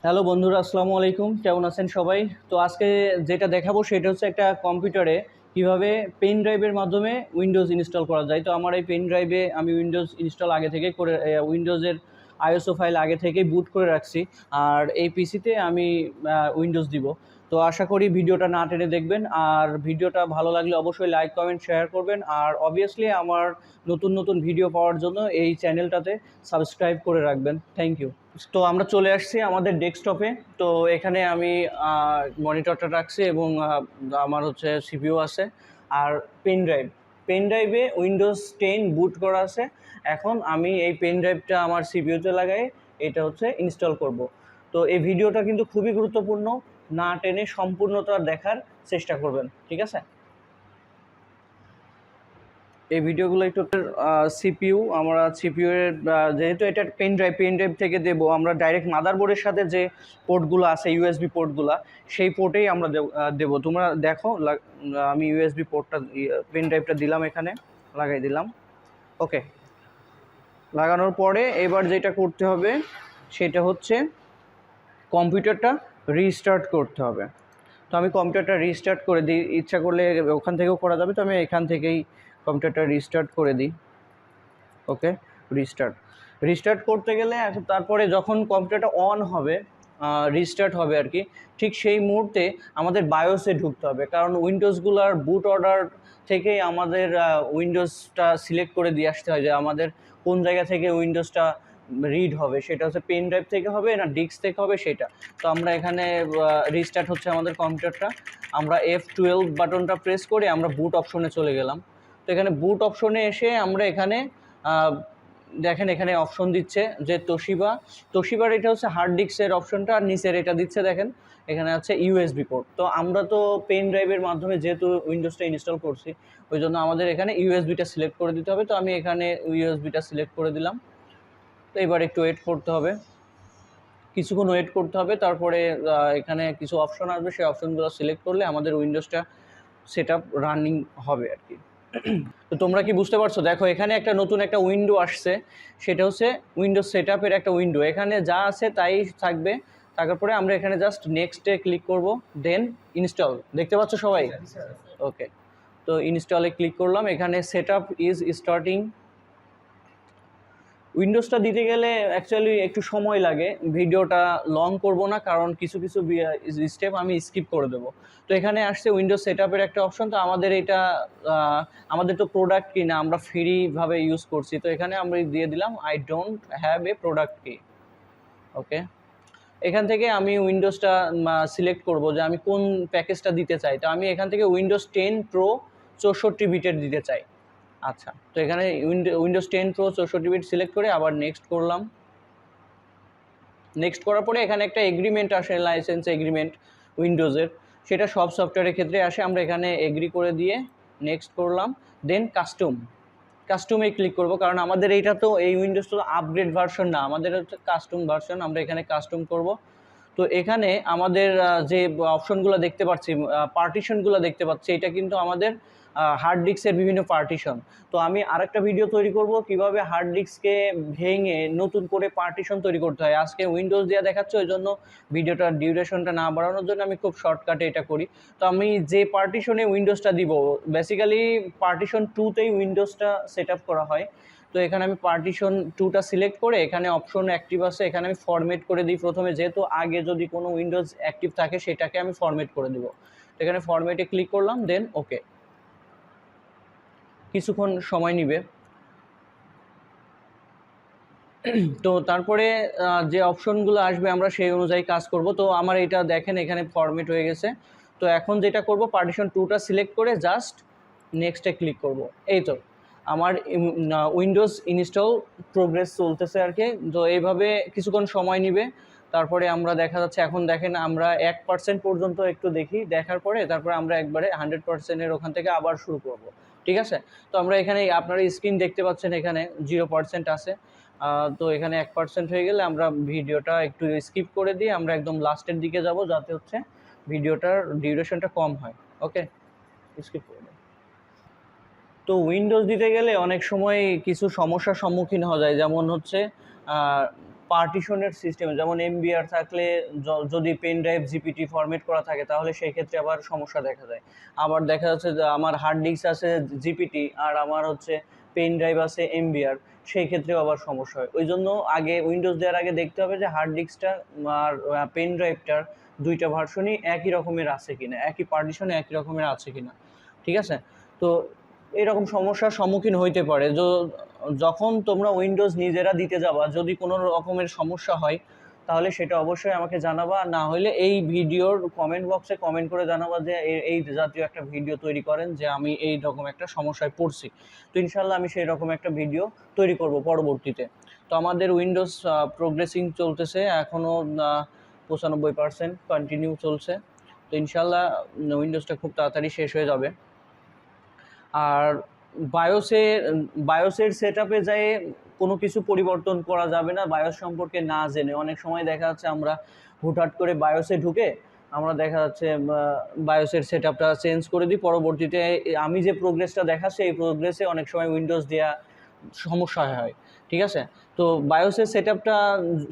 Hello বন্ধুরা, আসসালামু আলাইকুম। কেমন আছেন সবাই? তো আজকে যেটা দেখাবো সেটা হচ্ছে একটা কম্পিউটারে কিভাবে পেন ড্রাইভের মাধ্যমে উইন্ডোজ ইনস্টল করা যায়। তো আমার এই পেন ড্রাইভে আমি উইন্ডোজ ইনস্টল আগে থেকে করে উইন্ডোজের আইএসও ফাইল আগে থেকেই বুট করে রাখছি। আর এই পিসিতে আমি উইন্ডোজ দিব। তো আশা করি ভিডিওটা না টেনে দেখবেন, আর ভিডিওটা ভালো লাগলে অবশ্যই লাইক কমেন্ট শেয়ার করবেন। আর অবভিয়াসলি আমার নতুন নতুন ভিডিও পাওয়ার জন্য এই চ্যানেলটাতে সাবস্ক্রাইব করে রাখবেন। Thank you. তো আমরা চলে আসছি আমাদের ডেস্কটপে। তো এখানে আমি মনিটরটা রাখছি এবং আমার হচ্ছে সিপিইউ আছে আর পেন ড্রাইভে উইন্ডোজ 10 বুট করা আছে। এখন আমি এই পেন ড্রাইভটা আমার সিপিইউতে লাগাই এটা হচ্ছে ইনস্টল করব। তো এই ভিডিওটা কিন্তু খুবই গুরুত্বপূর্ণ, না টেনে সম্পূর্ণটা দেখার চেষ্টা করবেন, ঠিক আছে? এই ভিডিওগুলো একটু সিপিইউ আমরা সিপিইউ এর যেহেতু এটা পেন ড্রাইভ থেকে দেবো, আমরা ডাইরেক্ট মাদারবোর্ডের সাথে যে পোর্টগুলো আছে ইউএসবি পোর্টগুলো, সেই পোর্টেই আমরা দেবো। তোমরা দেখো আমি ইউএসবি পোর্টটা পেন ড্রাইভটা দিলাম, এখানে লাগাই দিলাম। ওকে, লাগানোর পরে এবার যেটা করতে হবে সেটা হচ্ছে কম্পিউটারটা রিস্টার্ট করতে হবে। তো আমি কম্পিউটারটা রিস্টার্ট করে দিই, ইচ্ছা করলে ওখান থেকেও করা যাবে, তো আমি এখান থেকেই কম্পিউটারটা রিস্টার্ট করে দিই। ওকে, রিস্টার্ট করতে গেলে তারপরে যখন কম্পিউটারটা অন হবে, রিস্টার্ট হবে আর কি, ঠিক সেই মুহূর্তে আমাদের বায়োসে ঢুকতে হবে। কারণ উইন্ডোজগুলোর বুট অর্ডার থেকেই আমাদের উইন্ডোজটা সিলেক্ট করে দিয়ে আসতে হয় যে আমাদের কোন জায়গা থেকে উইন্ডোজটা রিড হবে, সেটা হচ্ছে পেন ড্রাইভ থেকে হবে না ডিস্ক থেকে হবে সেটা। তো আমরা এখানে রিস্টার্ট হচ্ছে আমাদের কম্পিউটারটা, আমরা F12 বাটনটা প্রেস করে আমরা বুট অপশনে চলে গেলাম। তো এখানে বুট অপশনে এসে আমরা এখানে দেখেন এখানে অপশন দিচ্ছে যে তোশিবার এটা হচ্ছে হার্ড ডিস্কের অপশনটা, আর নিচের এটা দিচ্ছে দেখেন এখানে আছে ইউএসবি পোর্ট। তো আমরা তো পেন ড্রাইভের মাধ্যমে যেহেতু উইন্ডোজটা ইনস্টল করছি, ওই জন্য আমাদের এখানে ইউএসবিটা সিলেক্ট করে দিতে হবে। তো আমি এখানে ইউএসবিটা সিলেক্ট করে দিলাম। তো এবার একটু ওয়েট করতে হবে, কিছুক্ষণ ওয়েট করতে হবে। তারপরে এখানে কিছু অপশন আসবে, সেই অপশনগুলো সিলেক্ট করলে আমাদের উইন্ডোজটা সেট আপ রানিং হবে আর কি। তো তোমরা কি বুঝতে পারছো? দেখো এখানে একটা নতুন একটা উইন্ডো আসছে, সেটা হচ্ছে উইন্ডোজ সেট আপের একটা উইন্ডো। এখানে যা আছে তাই থাকবে। তারপরে আমরা এখানে জাস্ট নেক্সটে ক্লিক করব, দেন ইনস্টল। দেখতে পাচ্ছ সবাই? ওকে, তো ইনস্টলে ক্লিক করলাম। এখানে সেট আপ ইজ স্টার্টিং। উইন্ডোজটা দিতে গেলে অ্যাকচুয়ালি একটু সময় লাগে, ভিডিওটা লং করব না কারণ কিছু কিছু স্টেপ আমি স্কিপ করে দেবো। তো এখানে আসছে উইন্ডোজ সেট আপের একটা অপশন। তো আমাদের এটা আমাদের তো প্রোডাক্ট কি না, আমরা ফ্রিভাবে ইউজ করছি, তো এখানে আমরা দিয়ে দিলাম I don't have a product কি। ওকে, এখান থেকে আমি উইন্ডোজটা সিলেক্ট করব যে আমি কোন প্যাকেজটা দিতে চাই। তো আমি এখান থেকে উইন্ডোজ 10 প্রো 64 বিটের দিতে চাই। আচ্ছা, তো এখানে উইন্ডোজ 10 প্রো 64 বিট সিলেক্ট করে আবার নেক্সট করলাম। নেক্সট করার পরে এখানে একটা এগ্রিমেন্ট আসে, লাইসেন্স এগ্রিমেন্ট উইন্ডোজের, সেটা সব সফটওয়্যারের ক্ষেত্রে আসে। আমরা এখানে এগ্রি করে দিয়ে নেক্সট করলাম, দেন কাস্টমে ক্লিক করব, কারণ আমাদের এইটা তো এই উইন্ডোজ তো আপগ্রেড ভার্সন না, আমাদের হচ্ছে কাস্টম ভার্সন। আমরা এখানে কাস্টম করব। তো এখানে আমাদের যে অপশনগুলো দেখতে পাচ্ছি, পার্টিশনগুলো দেখতে পাচ্ছি, এটা কিন্তু আমাদের হার্ড ডিস্কের বিভিন্ন পার্টিশন। তো আমি আরেকটা ভিডিও তৈরি করব কিভাবে হার্ড ডিস্ককে ভেঙে নতুন করে পার্টিশন তৈরি করতে হয়। আজকে উইন্ডোজ দিয়ে দেখাচ্ছে, ওই জন্য ভিডিওটার ডিউরেশনটা না বাড়ানোর জন্য আমি খুব শর্টকাটে এটা করি। তো আমি যে পার্টিশনে উইন্ডোজটা দিব, বেসিক্যালি পার্টিশন 2তেই উইন্ডোজটা সেট আপ করা হয়। তো এখানে আমি পার্টিশন 2টা সিলেক্ট করে এখানে অপশন অ্যাক্টিভ আছে, এখানে আমি ফরম্যাট করে দিই প্রথমে, যেহেতু আগে যদি কোনো উইন্ডোজ অ্যাক্টিভ থাকে সেটাকে আমি ফরম্যাট করে দিব। তো এখানে ফরম্যাটে ক্লিক করলাম, দেন ওকে। কিছুক্ষণ সময় নিবে। তো তারপরে যে অপশনগুলো আসবে আমরা সেই অনুযায়ী কাজ করব। তো আমার এটা দেখেন এখানে ফরম্যাট হয়ে গেছে। তো এখন যেটা করব, পার্টিশন 2টা সিলেক্ট করে জাস্ট নেক্সটে ক্লিক করব। এই তো আমার উইন্ডোজ ইনস্টল প্রোগ্রেস চলতেছে আর কি। তো এইভাবে কিছুক্ষণ সময় নিবে। তারপরে আমরা দেখা যাচ্ছে, এখন দেখেন আমরা 1% পর্যন্ত একটু দেখি, দেখার পরে তারপরে আমরা একবারে 100%-এর ওখান থেকে আবার শুরু করব। ঠিক আছে? তো আমরা এখানে আপনারা স্ক্রিন দেখতে পাচ্ছেন, এখানে 0% আছে। তো এখানে 1% হয়ে গেলে আমরা ভিডিওটা একটু স্কিপ করে দিয়ে আমরা একদম লাস্টের দিকে যাব, যাতে হচ্ছে ভিডিওটার ডিউরেশনটা কম হয়। ওকে, স্কিপ করে দিই। তো উইন্ডোজ দিতে গেলে অনেক সময় কিছু সমস্যার সম্মুখীন হওয়া যায়, যেমন হচ্ছে পার্টিশনের সিস্টেমে, যেমন এমবিআর থাকলে যদি পেন ড্রাইভ জিপিটি ফরম্যাট করা থাকে তাহলে সেই ক্ষেত্রে আবার সমস্যা দেখা যায়। আবার দেখা যাচ্ছে যে আমার হার্ড ডিস্ক আছে জিপিটি আর আমার হচ্ছে পেন ড্রাইভ আছে এমবিআর, সেই ক্ষেত্রেও আবার সমস্যা হয়। ওই জন্য আগে উইন্ডোজ দেওয়ার আগে দেখতে হবে যে হার্ড ডিস্কটা আর পেন ড্রাইভটার দুইটা ভার্সনই একই রকমের আছে কিনা, একই পার্টিশনে একই রকমের আছে কিনা, ঠিক আছে? তো এরকম সমস্যার সম্মুখীন হইতে পারে। যখন তোমরা উইন্ডোজ নিজেরা দিতে যাবা, যদি কোনো রকমের সমস্যা হয় তাহলে সেটা অবশ্যই আমাকে জানাবা, না হলে এই ভিডিওর কমেন্ট বক্সে কমেন্ট করে জানাবা যে এই জাতীয় একটা ভিডিও তৈরি করেন যে আমি এই রকম একটা সমস্যায় পড়ছি। তো ইনশাল্লাহ আমি সেই রকম একটা ভিডিও তৈরি করব পরবর্তীতে। তো আমাদের উইন্ডোজ প্রোগ্রেসিং চলতেছে, এখনও 95% কন্টিনিউ চলছে। তো ইনশাল্লাহ উইন্ডোজটা খুব তাড়াতাড়ি শেষ হয়ে যাবে। আর বায়োসের সেট আপে যেয়ে কোনো কিছু পরিবর্তন করা যাবে না বায়োস সম্পর্কে না জেনে। অনেক সময় দেখা যাচ্ছে আমরা হুটহাট করে বায়োসে ঢুকে আমরা দেখা যাচ্ছে বায়োসের সেট আপটা চেঞ্জ করে দিই, পরবর্তীতে আমি যে প্রোগ্রেসটা দেখাচ্ছি এই প্রোগ্রেসে অনেক সময় উইন্ডোজ দেওয়া সমস্যা হয়, ঠিক আছে? তো বায়োসের সেট আপটা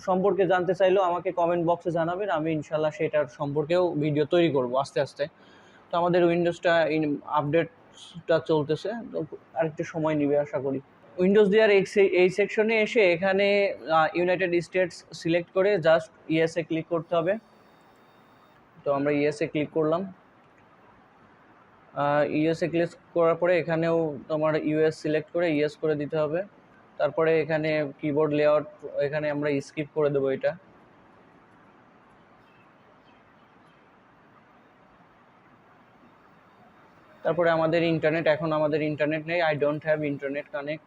সম্পর্কে জানতে চাইলেও আমাকে কমেন্ট বক্সে জানাবেন, আমি ইনশাল্লাহ সেটার সম্পর্কেও ভিডিও তৈরি করব আস্তে আস্তে। তো আমাদের উইন্ডোজটা আপডেটটা চলতেছে, তো আরেকটু সময় নেবে আশা করি। উইন্ডোজ দেওয়ার এই সেকশনে এসে এখানে ইউনাইটেড স্টেটস সিলেক্ট করে জাস্ট ইএসএ ক্লিক করতে হবে। তো আমরা ইএসএ ক্লিক করলাম। ইএসএ ক্লিক করার পরে এখানেও তোমার ইউএস সিলেক্ট করে ইএস করে দিতে হবে। তারপরে এখানে কিবোর্ড লেআউট এখানে আমরা স্কিপ করে দেবো এটা। তারপরে আমাদের ইন্টারনেট, এখন আমাদের ইন্টারনেট নেই, I don't have internet connect.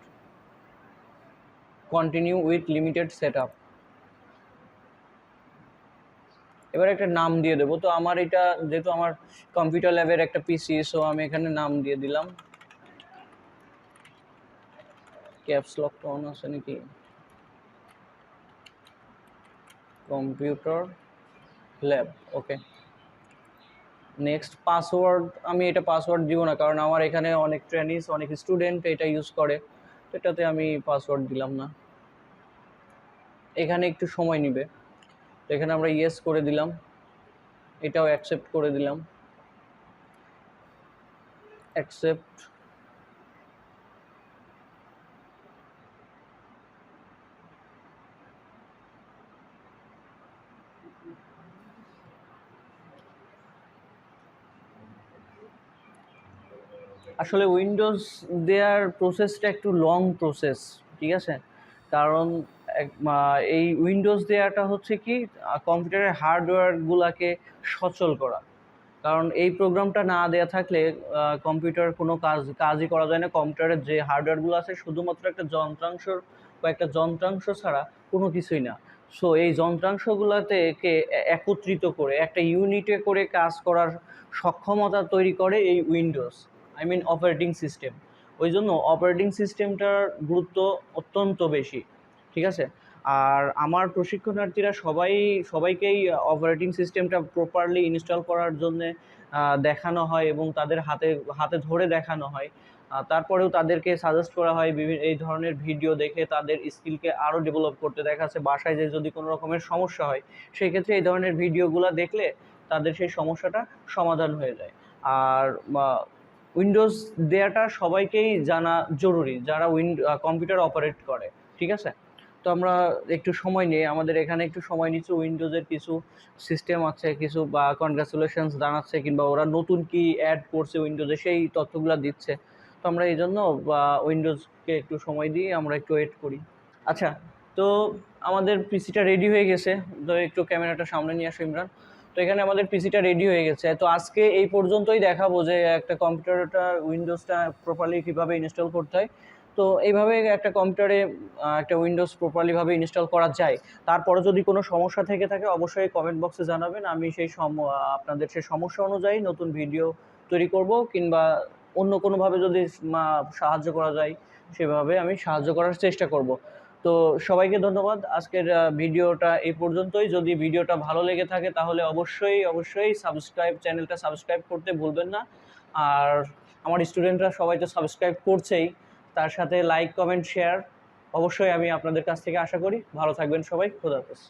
Continue with limited set up. এবার একটা নাম দিয়ে দেবো। তো আমার এটা যেহেতু আমার কম্পিউটার ল্যাবের একটা পিসি, সো আমি এখানে নাম দিয়ে দিলাম। ক্যাপস লক তো অন আছে নাকি? কম্পিউটার ল্যাব, ওকে। নেক্সট পাসওয়ার্ড, আমি এটা পাসওয়ার্ড দিব না কারণ আমার এখানে অনেক ট্রেনিস অনেক স্টুডেন্ট এটা ইউজ করে, তো এটাতে আমি পাসওয়ার্ড দিলাম না। এখানে একটু সময় নেবে, তো এখানে আমরা ইয়েস করে দিলাম, এটাও অ্যাকসেপ্ট করে দিলাম, অ্যাকসেপ্ট। আসলে উইন্ডোজ দেওয়ার প্রসেসটা একটু লং প্রসেস, ঠিক আছে? কারণ এই উইন্ডোজ দেওয়াটা হচ্ছে কি কম্পিউটারের হার্ডওয়্যারগুলোকে সচল করা। কারণ এই প্রোগ্রামটা না দেওয়া থাকলে কম্পিউটার কোনো কাজই করা যায় না। কম্পিউটারের যে হার্ডওয়্যারগুলো আছে শুধুমাত্র একটা যন্ত্রাংশ বা একটা যন্ত্রাংশ ছাড়া কোনো কিছুই না। সো এই যন্ত্রাংশগুলোতে একত্রিত করে একটা ইউনিটে করে কাজ করার সক্ষমতা তৈরি করে এই Windows, I mean operating system. ওই জন্য অপারেটিং সিস্টেমটার গুরুত্ব অত্যন্ত বেশি, ঠিক আছে? আর আমার প্রশিক্ষণার্থীরা সবাইকেই অপারেটিং সিস্টেমটা প্রপারলি ইনস্টল করার জন্যে দেখানো হয় এবং তাদের হাতে হাতে ধরে দেখানো হয়। তারপরেও তাদেরকে সাজেস্ট করা হয় এই ধরনের ভিডিও দেখে তাদের স্কিলকে আরও ডেভেলপ করতে। দেখা যাচ্ছে বাসায় যে যদি কোনো রকমের সমস্যা হয় সেই ক্ষেত্রে এই ধরনের ভিডিওগুলো দেখলে তাদের সেই সমস্যাটা সমাধান হয়ে যায়। আর উইন্ডোজ দেওয়াটা সবাইকেই জানা জরুরি যারা কম্পিউটার অপারেট করে, ঠিক আছে? তো আমরা একটু সময় নিয়ে আমাদের এখানে একটু সময় নিচ্ছি, উইন্ডোজের কিছু সিস্টেম আছে, কিছু বা কনগ্রাচুলেশনস জানাচ্ছে কিংবা ওরা নতুন কি অ্যাড করছে উইন্ডোজে সেই তথ্যগুলো দিচ্ছে। তো আমরা এই জন্য উইন্ডোজকে একটু সময় দিয়ে আমরা একটু ওয়েট করি। আচ্ছা, তো আমাদের পিসিটা রেডি হয়ে গেছে। তো একটু ক্যামেরাটা সামনে নিয়ে আসো ইমরান। তো এখানে আমাদের পিসিটা রেডি হয়ে গেছে। তো আজকে এই পর্যন্তই দেখাবো যে একটা কম্পিউটারটা উইন্ডোজটা প্রপারলি কীভাবে ইনস্টল করতে হয়। তো এইভাবে একটা কম্পিউটারে একটা উইন্ডোজ প্রপারলিভাবে ইনস্টল করা যায়। তারপরে যদি কোনো সমস্যা থেকে থাকে অবশ্যই কমেন্ট বক্সে জানাবেন, আমি আপনাদের সেই সমস্যা অনুযায়ী নতুন ভিডিও তৈরি করব কিংবা অন্য কোনোভাবে যদি সাহায্য করা যায় সেভাবে আমি সাহায্য করার চেষ্টা করব। তো সবাইকে ধন্যবাদ। আজকের ভিডিওটা এই পর্যন্তই। যদি ভিডিওটা ভালো লেগে থাকে তাহলে অবশ্যই চ্যানেলটা সাবস্ক্রাইব করতে ভুলবেন না। আর আমার স্টুডেন্টরা সবাই তো সাবস্ক্রাইব করছেই, তার সাথে লাইক কমেন্ট শেয়ার অবশ্যই আমি আপনাদের কাছ থেকে আশা করি। ভালো থাকবেন সবাই। খোদা হাফেজ।